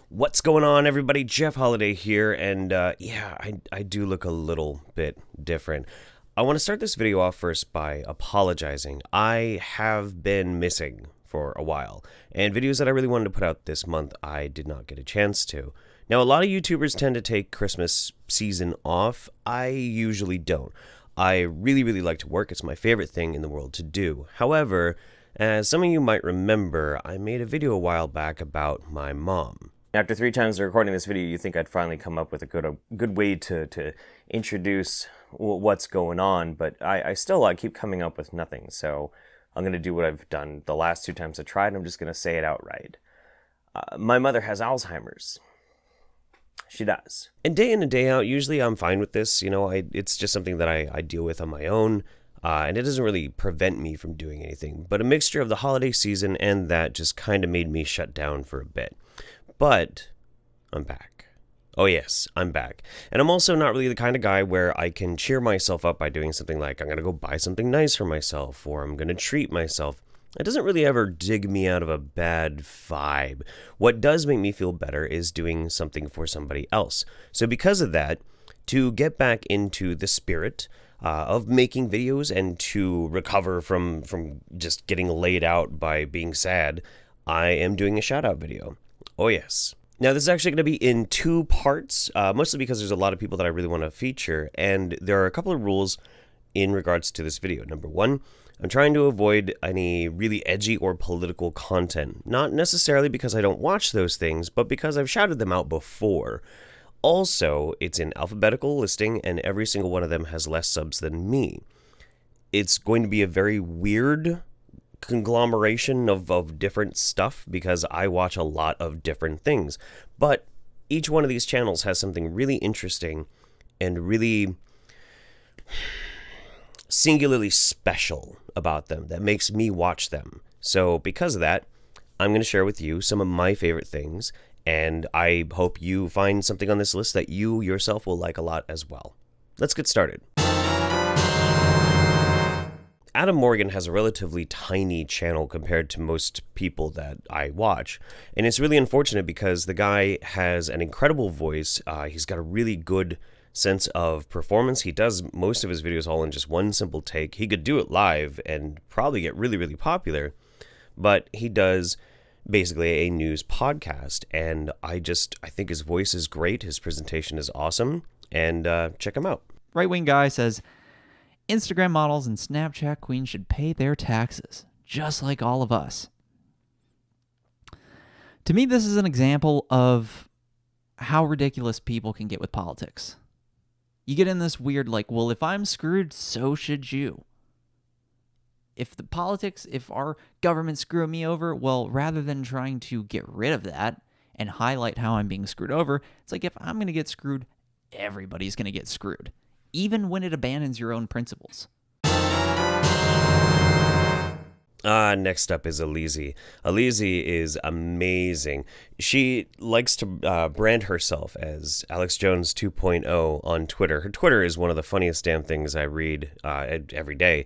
What's going on, everybody? Jeff Holiday here, and yeah, I do look a little bit different. I want to start this video off first by apologizing. I have been missing for a while, and videos that I really wanted to put out this month, I did not get a chance to. Now, a lot of YouTubers tend to take Christmas season off. I usually don't. I really like to work. It's my favorite thing in the world to do. However, as some of you might remember, I made a video a while back about my mom. After 3 times of recording this video, you think I'd finally come up with a good way to introduce what's going on, but I still keep coming up with nothing, so I'm going to do what I've done the last 2 times I tried, and I'm just going to say it outright. My mother has Alzheimer's. She does. And day in and day out, usually I'm fine with this. You know, it's just something that I deal with on my own, and it doesn't really prevent me from doing anything. But a mixture of the holiday season and that just kind of made me shut down for a bit. But I'm back. Oh yes, I'm back. And I'm also not really the kind of guy where I can cheer myself up by doing something like I'm going to go buy something nice for myself or I'm going to treat myself. It doesn't really ever dig me out of a bad vibe. What does make me feel better is doing something for somebody else. So because of that, to get back into the spirit of making videos and to recover from just getting laid out by being sad, I am doing a shout out video. Oh yes. Now this is actually going to be in 2 parts, mostly because there's a lot of people that I really want to feature, and there are a couple of rules in regards to this video. Number 1, I'm trying to avoid any really edgy or political content, not necessarily because I don't watch those things, but because I've shouted them out before. Also, it's in alphabetical listing, and every single one of them has less subs than me. It's going to be a very weird conglomeration of different stuff because I watch a lot of different things, but each one of these channels has something really interesting and really singularly special about them that makes me watch them. So because of that, I'm going to share with you some of my favorite things, and I hope you find something on this list that you yourself will like a lot as well. Let's get started. Adam Morgan has a relatively tiny channel compared to most people that I watch, and it's really unfortunate because the guy has an incredible voice. He's got a really good sense of performance. He does most of his videos all in just one simple take. He could do it live and probably get really popular, but he does basically a news podcast, and I think his voice is great, his presentation is awesome, and check him out. Right Wing Guy says, Instagram models and Snapchat queens should pay their taxes, just like all of us. To me, this is an example of how ridiculous people can get with politics. You get in this weird, like, well, if I'm screwed, so should you. If our government screwing me over, well, rather than trying to get rid of that and highlight how I'm being screwed over, it's like, if I'm going to get screwed, everybody's going to get screwed, even when it abandons your own principles. Next up is Alizee. Alizee is amazing. She likes to brand herself as Alex Jones 2.0 on Twitter. Her Twitter is one of the funniest damn things I read every day.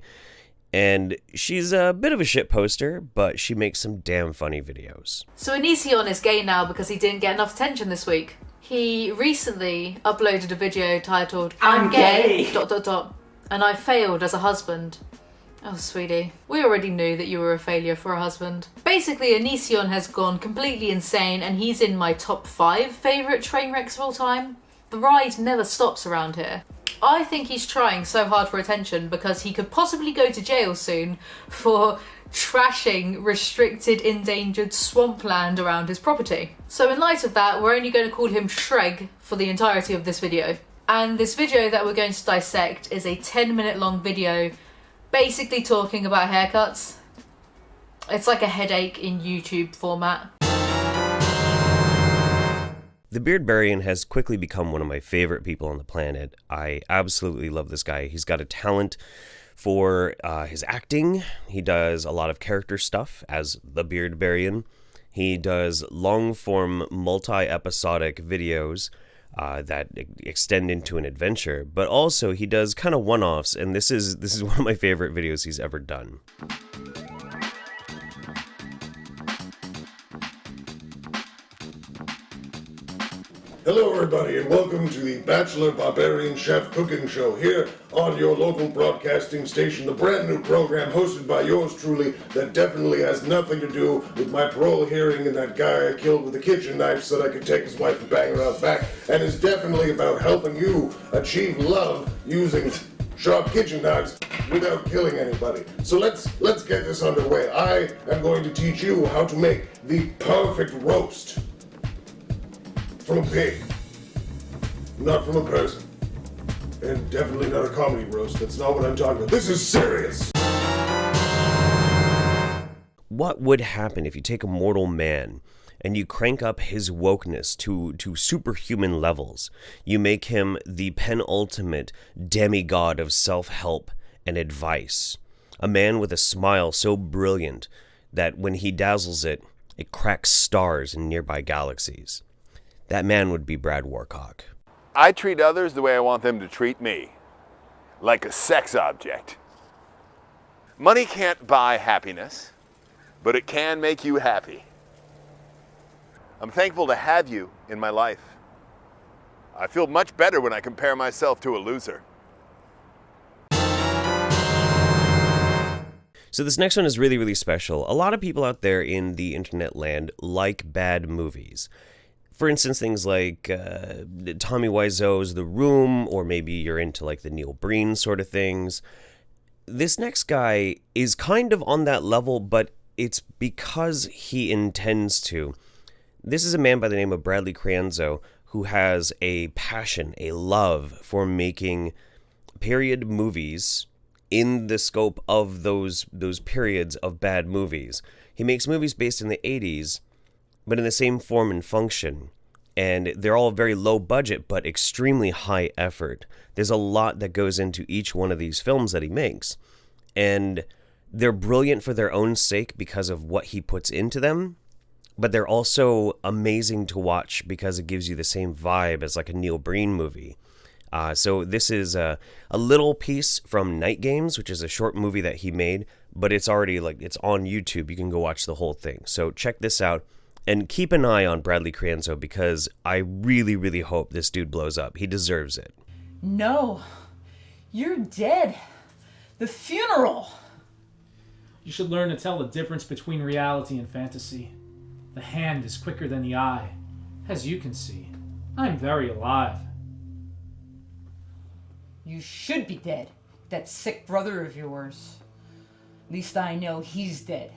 And she's a bit of a shit poster, but she makes some damn funny videos. So Onision is gay now because he didn't get enough attention this week. He recently uploaded a video titled, I'm gay, ... and I failed as a husband. Oh, sweetie, we already knew that you were a failure for a husband. Basically, Onision has gone completely insane and he's in my top 5 favourite train wrecks of all time. The ride never stops around here. I think he's trying so hard for attention because he could possibly go to jail soon for trashing restricted endangered swampland around his property. So in light of that, we're only going to call him Shreg for the entirety of this video. And this video that we're going to dissect is a 10-minute long video basically talking about haircuts. It's like a headache in YouTube format. The Beardbarian has quickly become one of my favorite people on the planet. I absolutely love this guy. He's got a talent for his acting. He does a lot of character stuff as the Beardbarian. He does long-form, multi-episodic videos that extend into an adventure, but also he does kind of one-offs, and this is one of my favorite videos he's ever done. Hello everybody and welcome to the Bachelor Barbarian Chef Cooking Show here on your local broadcasting station, the brand new program hosted by yours truly that definitely has nothing to do with my parole hearing and that guy I killed with a kitchen knife so that I could take his wife and bang her out back, and is definitely about helping you achieve love using sharp kitchen knives without killing anybody. So let's get this underway. I am going to teach you how to make the perfect roast from a pig, not from a person. And definitely not a comedy roast. That's not what I'm talking about. This is serious. What would happen if you take a mortal man and you crank up his wokeness to superhuman levels? You make him the penultimate demigod of self-help and advice. A man with a smile so brilliant that when he dazzles it, it cracks stars in nearby galaxies. That man would be Brad Warcock. I treat others the way I want them to treat me, like a sex object. Money can't buy happiness, but it can make you happy. I'm thankful to have you in my life. I feel much better when I compare myself to a loser. So this next one is really, really special. A lot of people out there in the internet land like bad movies. For instance, things like Tommy Wiseau's The Room, or maybe you're into like the Neil Breen sort of things. This next guy is kind of on that level, but it's because he intends to. This is a man by the name of Bradley Creanzo who has a passion, a love for making period movies in the scope of those periods of bad movies. He makes movies based in the 80s, but in the same form and function. And they're all very low budget, but extremely high effort. There's a lot that goes into each one of these films that he makes. And they're brilliant for their own sake because of what he puts into them. But they're also amazing to watch because it gives you the same vibe as like a Neil Breen movie. So this is a little piece from Night Games, which is a short movie that he made, but it's already it's on YouTube. You can go watch the whole thing. So check this out and keep an eye on Bradley Creanzo because I really, really hope this dude blows up. He deserves it. No, you're dead. The funeral. You should learn to tell the difference between reality and fantasy. The hand is quicker than the eye. As you can see, I'm very alive. You should be dead. That sick brother of yours. At least I know he's dead.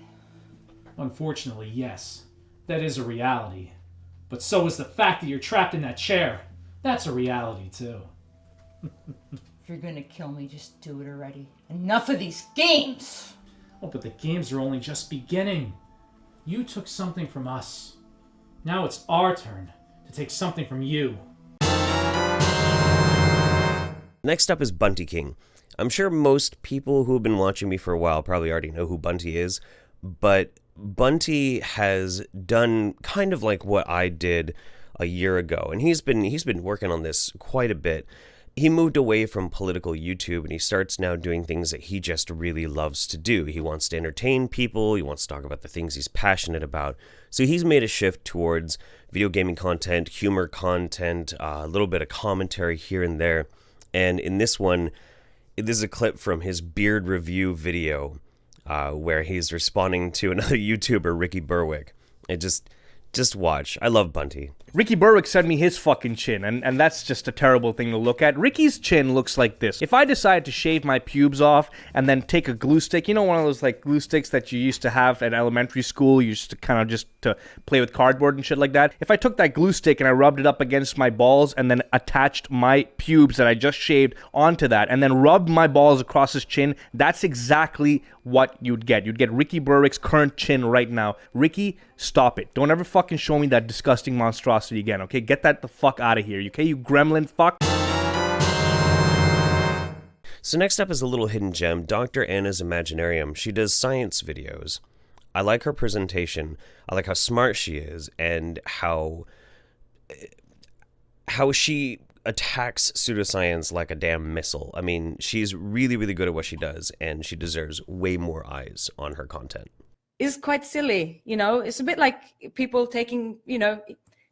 Unfortunately, yes. That is a reality. But so is the fact that you're trapped in that chair. That's a reality, too. If you're gonna kill me, just do it already. Enough of these games! Oh, but the games are only just beginning. You took something from us. Now it's our turn to take something from you. Next up is Bunty King. I'm sure most people who have been watching me for a while probably already know who Bunty is, but Bunty has done kind of like what I did a year ago, and he's been working on this quite a bit. He moved away from political YouTube, and he starts now doing things that he just really loves to do. He wants to entertain people, he wants to talk about the things he's passionate about. So he's made a shift towards video gaming content, humor content, a little bit of commentary here and there. And in this one, this is a clip from his beard review video where he's responding to another YouTuber, Ricky Berwick. And just watch. I love Bunty. Ricky Berwick sent me his fucking chin, and that's just a terrible thing to look at. Ricky's chin looks like this. If I decide to shave my pubes off and then take a glue stick, you know one of those like glue sticks that you used to have at elementary school, you used to kind of just to play with cardboard and shit like that? If I took that glue stick and I rubbed it up against my balls and then attached my pubes that I just shaved onto that and then rubbed my balls across his chin, that's exactly what you'd get. You'd get Ricky Berwick's current chin right now. Ricky, stop it. Don't ever fucking show me that disgusting monstrosity again, okay? Get that the fuck out of here, okay, you gremlin fuck? So next up is a little hidden gem, Dr. Anna's Imaginarium. She does science videos. I like her presentation. I like how smart she is and how she attacks pseudoscience like a damn missile. I mean, she's really, really good at what she does, and she deserves way more eyes on her content. Is quite silly, you know. It's a bit like people taking, you know,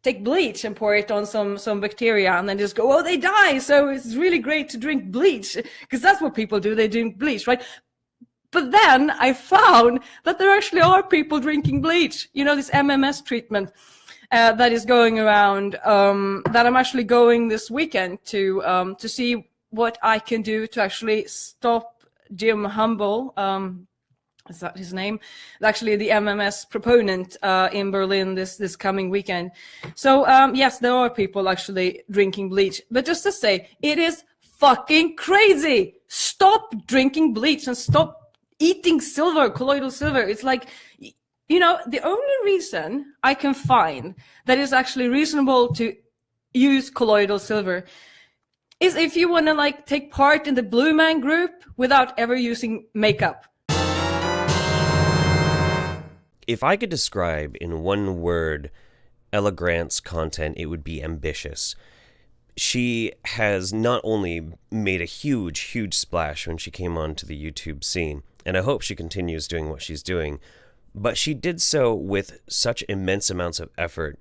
take bleach and pour it on some bacteria and then just go, oh, they die. So it's really great to drink bleach, because that's what people do. They drink bleach, right? But then I found that there actually are people drinking bleach. You know, this MMS treatment that is going around, that I'm actually going this weekend to see what I can do to actually stop Jim Humble. Is that his name? Actually, the MMS proponent in Berlin this coming weekend. So yes, there are people actually drinking bleach. But just to say, it is fucking crazy. Stop drinking bleach and stop eating silver, colloidal silver. It's like, you know, the only reason I can find that is actually reasonable to use colloidal silver is if you want to like take part in the Blue Man Group without ever using makeup. If I could describe in one word Ella Grant's content, it would be ambitious. She has not only made a huge splash when she came onto the YouTube scene, and I hope she continues doing what she's doing, but she did so with such immense amounts of effort.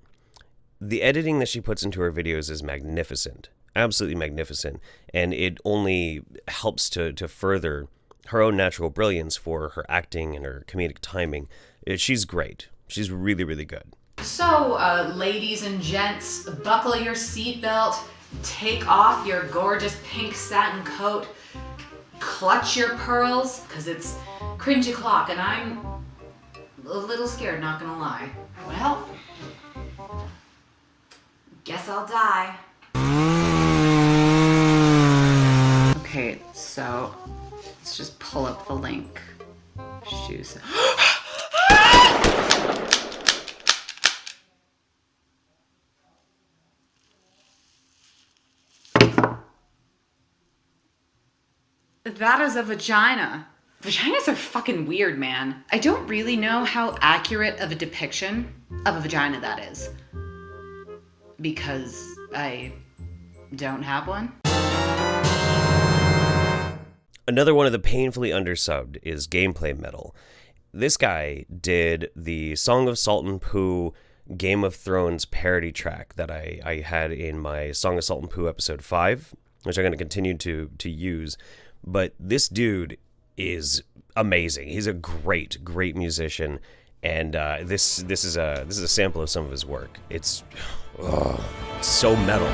The editing that she puts into her videos is magnificent, absolutely magnificent, and it only helps to further her own natural brilliance for her acting and her comedic timing. She's great. She's really, really good. So, ladies and gents, buckle your seatbelt, take off your gorgeous pink satin coat, clutch your pearls, because it's cringe o'clock and I'm a little scared, not gonna lie. Well, guess I'll die. Okay, so let's just pull up the link. Shoes. That is a vagina. Vaginas are fucking weird, man. I don't really know how accurate of a depiction of a vagina that is, because I don't have one. Another one of the painfully undersubbed is GamePlayMetal. This guy did the Song of Salt and Poo Game of Thrones parody track that I had in my Song of Salt and Poo episode 5, which I'm going to continue to use. But this dude is amazing. He's a great musician, and this is a sample of some of his work. It's so metal.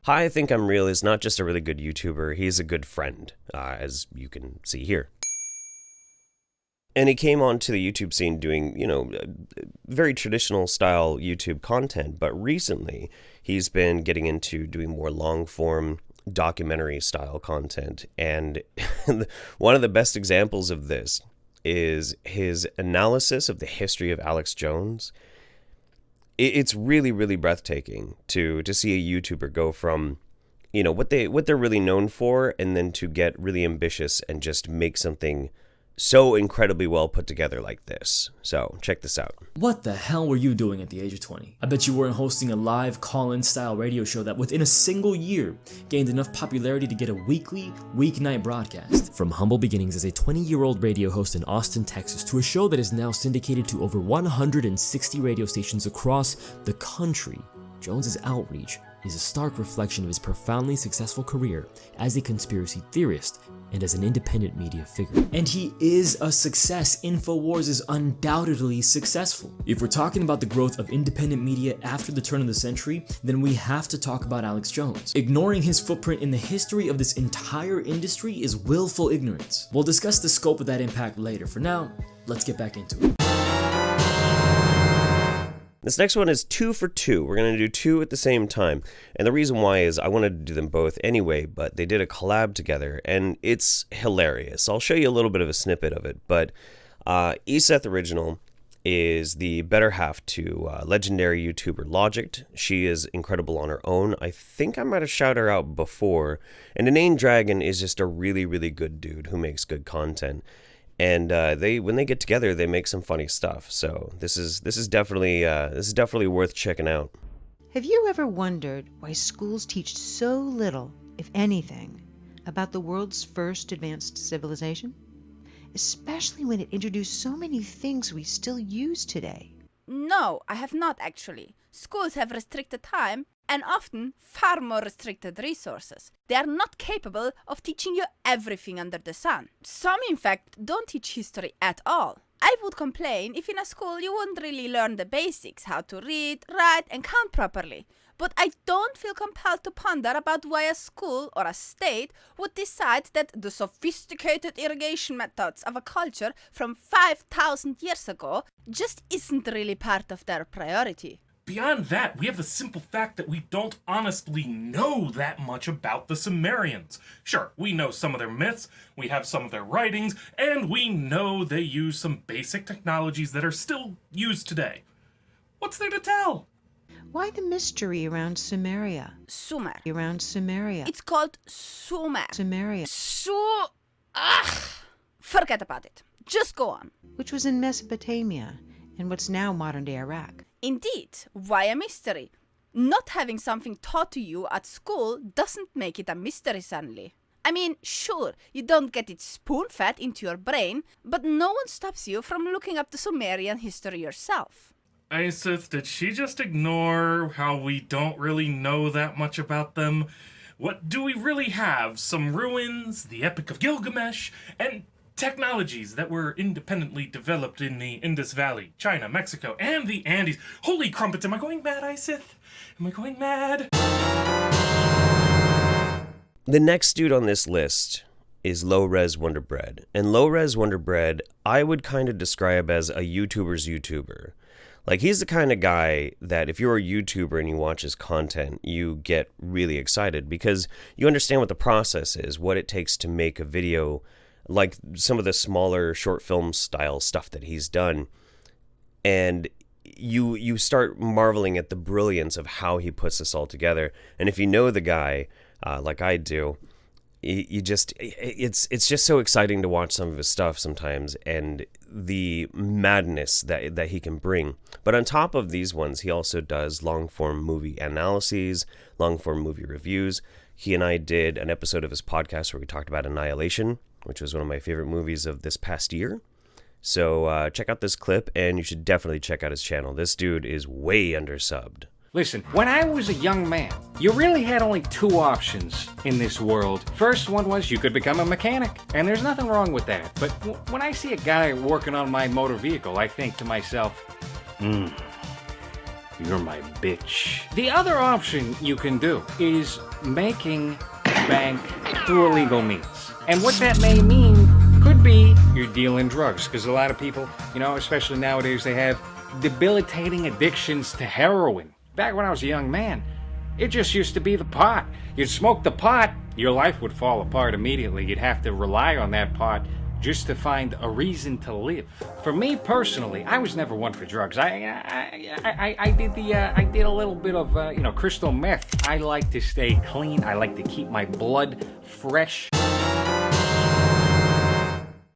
Hi, I Think I'm Real is not just a really good YouTuber, he's a good friend, as you can see here. And he came onto the YouTube scene doing, you know, very traditional style YouTube content, but recently he's been getting into doing more long-form documentary style content. And one of the best examples of this is his analysis of the history of Alex Jones. It's really breathtaking to see a YouTuber go from, you know, what they're really known for, and then to get really ambitious and just make something so incredibly well put together like this. So check this out. What the hell were you doing at the age of 20? I bet you weren't hosting a live call-in style radio show that within a single year gained enough popularity to get a weekly, weeknight broadcast. From humble beginnings as a 20-year-old radio host in Austin, Texas, to a show that is now syndicated to over 160 radio stations across the country, Jones's outreach is a stark reflection of his profoundly successful career as a conspiracy theorist and as an independent media figure. And he is a success. InfoWars is undoubtedly successful. If we're talking about the growth of independent media after the turn of the century, then we have to talk about Alex Jones. Ignoring his footprint in the history of this entire industry is willful ignorance. We'll discuss the scope of that impact later. For now, let's get back into it. This next one is 2 for 2. We're going to do 2 at the same time. And the reason why is I wanted to do them both anyway, but they did a collab together, and it's hilarious. I'll show you a little bit of a snippet of it, but Isethoriginal is the better half to legendary YouTuber Logic. She is incredible on her own. I think I might have shouted her out before. And Inane Dragon is just a really, really good dude who makes good content. And when they get together, they make some funny stuff. So this is definitely worth checking out. Have you ever wondered why schools teach so little, if anything, about the world's first advanced civilization? Especially when it introduced so many things we still use today. No, I have not actually. Schools have restricted time and often far more restricted resources. They are not capable of teaching you everything under the sun. Some, in fact, don't teach history at all. I would complain if in a school you wouldn't really learn the basics, how to read, write, and count properly. But I don't feel compelled to ponder about why a school or a state would decide that the sophisticated irrigation methods of a culture from 5,000 years ago just isn't really part of their priority. Beyond that, we have the simple fact that we don't honestly know that much about the Sumerians. Sure, we know some of their myths, we have some of their writings, and we know they use some basic technologies that are still used today. What's there to tell? Why the mystery around Sumeria? Sumer. Around Sumeria. It's called Sumer. Sumeria. Forget about it. Just go on. Which was in Mesopotamia, and what's now modern-day Iraq. Indeed. Why a mystery? Not having something taught to you at school doesn't make it a mystery suddenly. I mean, sure, you don't get it spoon-fed into your brain, but no one stops you from looking up the Sumerian history yourself. Iseth, did she just ignore how we don't really know that much about them? What do we really have? Some ruins, the Epic of Gilgamesh, and technologies that were independently developed in the Indus Valley, China, Mexico, and the Andes. Holy crumpets, am I going mad, Iseth? Am I going mad? The next dude on this list is LowRes Wunderbread. And LowRes Wunderbread, I would kind of describe as a YouTuber's YouTuber. Like, he's the kind of guy that if you're a YouTuber and you watch his content, you get really excited because you understand what the process is, what it takes to make a video, like some of the smaller short film style stuff that he's done. And you start marveling at the brilliance of how he puts this all together. And if you know the guy, like I do, it's just so exciting to watch some of his stuff sometimes and the madness that he can bring. But on top of these ones, he also does long-form movie analyses, long-form movie reviews. He and I did an episode of his podcast where we talked about Annihilation, which was one of my favorite movies of this past year. So check out this clip, and you should definitely check out his channel. This dude is way undersubbed. Listen, when I was a young man, you really had only two options in this world. First one was you could become a mechanic, and there's nothing wrong with that. But when I see a guy working on my motor vehicle, I think to myself, you're my bitch. The other option you can do is making bank through illegal means. And what that may mean could be you're dealing drugs, because a lot of people, especially nowadays, they have debilitating addictions to heroin. Back when I was a young man, it just used to be the pot. You'd smoke the pot, your life would fall apart immediately. You'd have to rely on that pot just to find a reason to live. For me personally, I was never one for drugs. I did a little bit of crystal meth. I like to stay clean. I like to keep my blood fresh.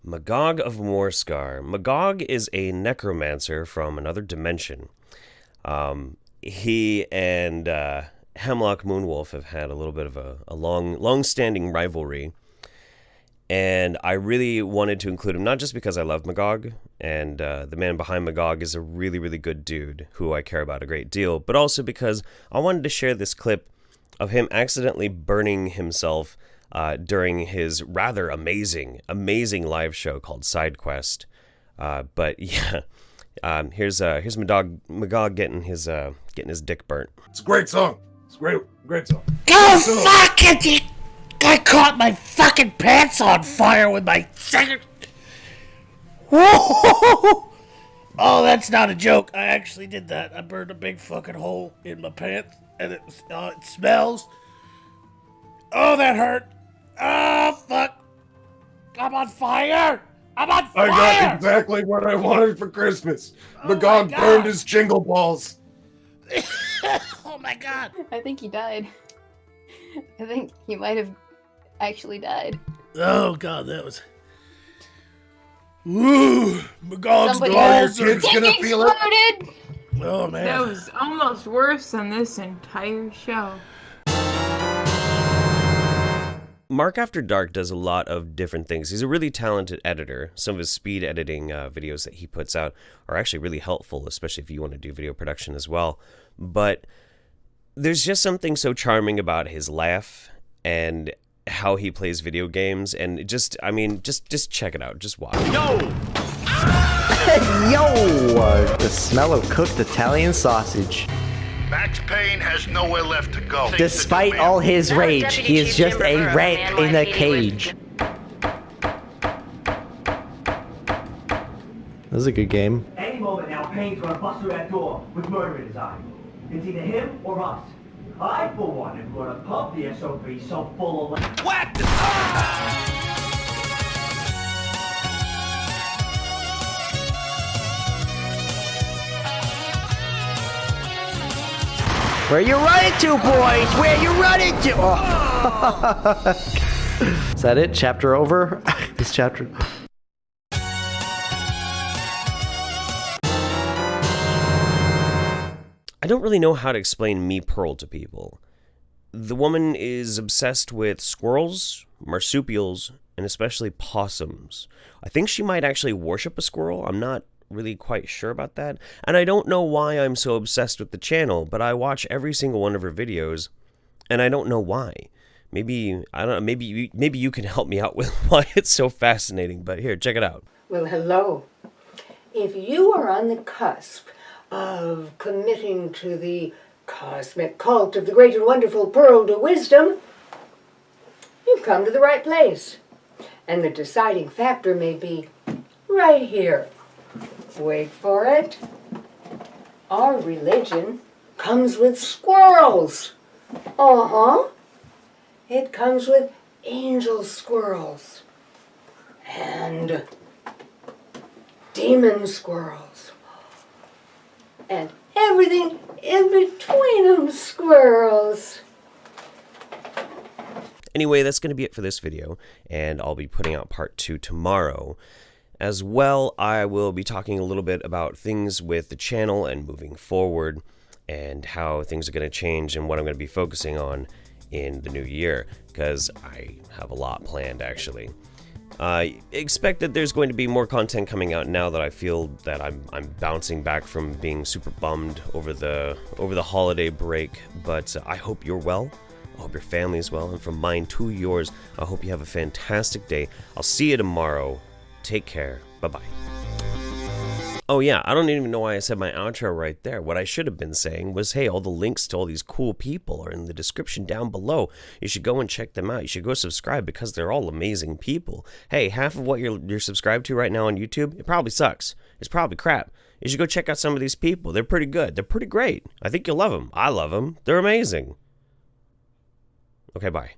Magog of Morskar. Magog is a necromancer from another dimension. He and Hemlock Moonwolf have had a little bit of a long-standing rivalry, and I really wanted to include him, not just because I love Magog, and the man behind Magog is a really, really good dude who I care about a great deal, but also because I wanted to share this clip of him accidentally burning himself during his rather amazing live show called Side Quest. But yeah. Here's Magog getting his dick burnt. It's a great song. It's a great song. Go fuck it! I caught my fucking pants on fire with my second. Whoa! Oh, that's not a joke. I actually did that. I burned a big fucking hole in my pants, and it smells. Oh, that hurt. Oh, fuck. I'm on fire. I'm on I fire! got exactly what I wanted for Christmas. Magog burned his jingle balls. Oh my god! I think he died. I think he might have actually died. Oh god, that was... Woo! Magog's Somebody balls your kid's gonna feel it. exploded! Oh man. That was almost worse than this entire show. Mark After Dark does a lot of different things. He's a really talented editor. Some of his speed editing videos that he puts out are actually really helpful, especially if you want to do video production as well. But there's just something so charming about his laugh and how he plays video games, and just check it out. Just watch. Yo, the smell of cooked Italian sausage. Max Payne has nowhere left to go. Despite all his rage, he is just a rat in a cage. That was a good game. Any moment now, Payne's gonna bust through that door with murder in his eye. It's either him or us. I, for one, am gonna pump the SOB so full of... What? Where you running to, boys? Where you running to? Oh. Is that it? Chapter over? This chapter... I don't really know how to explain MEpearlA to people. The woman is obsessed with squirrels, marsupials, and especially possums. I think she might actually worship a squirrel. I'm not really quite sure about that. And I don't know why I'm so obsessed with the channel, but I watch every single one of her videos, and I don't know why. Maybe, I don't know, maybe you can help me out with why it's so fascinating, but here, check it out. Well, hello. If you are on the cusp of committing to the cosmic cult of the great and wonderful Pearl to Wisdom, you've come to the right place. And the deciding factor may be right here. Wait for it. Our religion comes with squirrels. Uh-huh. It comes with angel squirrels. And demon squirrels. And everything in between them squirrels. Anyway, that's going to be it for this video, and I'll be putting out part 2 tomorrow. As well, I will be talking a little bit about things with the channel and moving forward, and how things are going to change and what I'm going to be focusing on in the new year, because I have a lot planned, actually. Expect that there's going to be more content coming out now that I feel that I'm bouncing back from being super bummed over the holiday break, but I hope you're well. I hope your family is well, and from mine to yours, I hope you have a fantastic day. I'll see you tomorrow. Take care. Bye-bye. Oh yeah, I don't even know why I said my outro right there. What I should have been saying was, hey, all the links to all these cool people are in the description down below. You should go and check them out. You should go subscribe because they're all amazing people. Hey, half of what you're subscribed to right now on YouTube, it probably sucks. It's probably crap. You should go check out some of these people. They're pretty good. They're pretty great. I think you'll love them. I love them. They're amazing. Okay, bye.